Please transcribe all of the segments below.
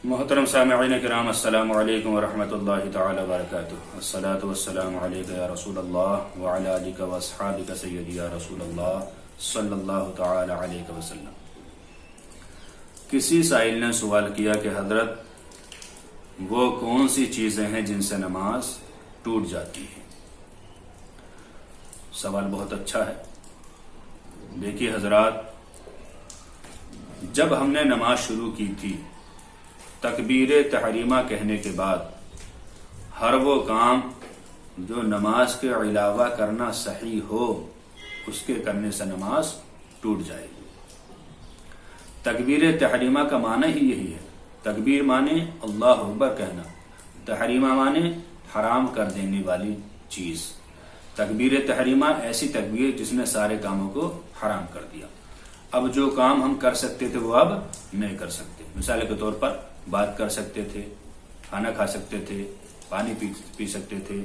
محترم سامعین کرام، السلام علیکم ورحمۃ اللہ تعالی وبرکاتہ۔ الصلاۃ والسلام علیک یا رسول اللہ وعلی آلک واصحابک سیدی یا رسول اللہ صلی اللہ تعالی علیہ وسلم۔ کسی سائل نے سوال کیا کہ حضرت وہ کون سی چیزیں ہیں جن سے نماز ٹوٹ جاتی ہے؟ سوال بہت اچھا ہے۔ دیکھیے حضرات، جب ہم نے نماز شروع کی تھی، تکبیر تحریمہ کہنے کے بعد ہر وہ کام جو نماز کے علاوہ کرنا صحیح ہو، اس کے کرنے سے نماز ٹوٹ جائے گی۔ تکبیر تحریمہ کا معنی ہی یہی ہے۔ تکبیر معنی اللہ اکبر کہنا، تحریمہ معنی حرام کر دینے والی چیز۔ تکبیر تحریمہ ایسی تکبیر جس نے سارے کاموں کو حرام کر دیا۔ اب جو کام ہم کر سکتے تھے وہ اب نہیں کر سکتے۔ مثال کے طور پر بات کر سکتے تھے، کھانا کھا سکتے تھے، پانی پی سکتے تھے،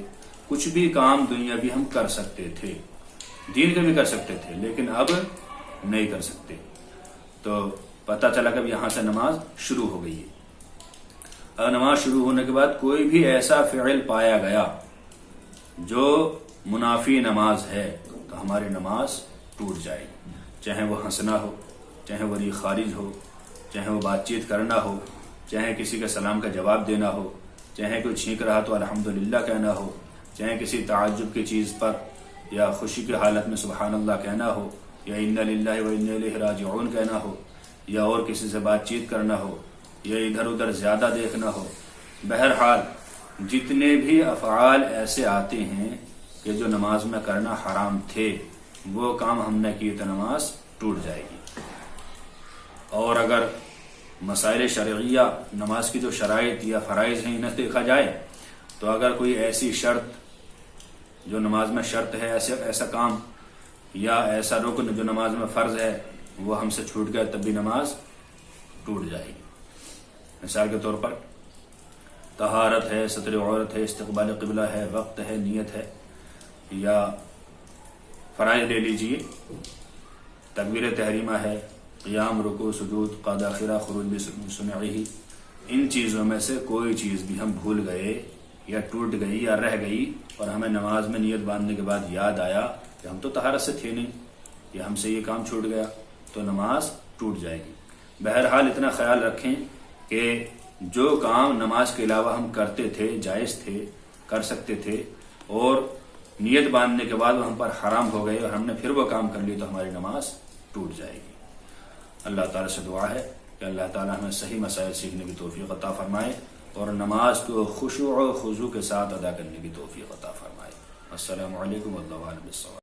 کچھ بھی کام دنیاوی ہم کر سکتے تھے، دین کے بھی کر سکتے تھے، لیکن اب نہیں کر سکتے۔ تو پتہ چلا کہ یہاں سے نماز شروع ہو گئی ہے۔ اور نماز شروع ہونے کے بعد کوئی بھی ایسا فعل پایا گیا جو منافی نماز ہے تو ہماری نماز ٹوٹ جائے گی، چاہے وہ ہنسنا ہو، چاہے وہ خارج ہو، چاہے وہ بات چیت کرنا ہو، چاہے کسی کے سلام کا جواب دینا ہو، چاہے کوئی چھینک رہا تو الحمدللہ کہنا ہو، چاہے کسی تعجب کی چیز پر یا خوشی کی حالت میں سبحان اللہ کہنا ہو، یا انا للہ و انا الیہ راجعون کہنا ہو، یا اور کسی سے بات چیت کرنا ہو، یا ادھر ادھر زیادہ دیکھنا ہو۔ بہرحال جتنے بھی افعال ایسے آتے ہیں کہ جو نماز میں کرنا حرام تھے، وہ کام ہم نے کیے تو نماز ٹوٹ جائے گی۔ اور اگر مسائل شرعیہ، نماز کی جو شرائط یا فرائض ہیں، انہیں دیکھا جائے تو اگر کوئی ایسی شرط جو نماز میں شرط ہے، ایسا کام یا ایسا رکن جو نماز میں فرض ہے، وہ ہم سے چھوٹ گیا تب بھی نماز ٹوٹ جائے گی۔ مثال کے طور پر طہارت ہے، ستر عورت ہے، استقبال قبلہ ہے، وقت ہے، نیت ہے، یا فرائض لے لیجئے، تکبیر تحریمہ ہے، قیام، رکوع، سجود، قعدہ آخرہ، خروج بسمعہ، ان چیزوں میں سے کوئی چیز بھی ہم بھول گئے یا ٹوٹ گئی یا رہ گئی اور ہمیں نماز میں نیت باندھنے کے بعد یاد آیا کہ ہم تو طہارت سے تھے نہیں، یا ہم سے یہ کام چھوٹ گیا، تو نماز ٹوٹ جائے گی۔ بہرحال اتنا خیال رکھیں کہ جو کام نماز کے علاوہ ہم کرتے تھے، جائز تھے، کر سکتے تھے، اور نیت باندھنے کے بعد وہ ہم پر حرام ہو گئے اور ہم نے پھر وہ کام کر لی تو ہماری نماز ٹوٹ جائے گی۔ اللہ تعالیٰ سے دعا ہے کہ اللہ تعالیٰ ہمیں صحیح مسائل سیکھنے کی توفیق عطا فرمائے اور نماز کو خشوع و خضوع کے ساتھ ادا کرنے کی توفیق عطا فرمائے۔ السلام علیکم ورحمۃ اللہ وبرکاتہ۔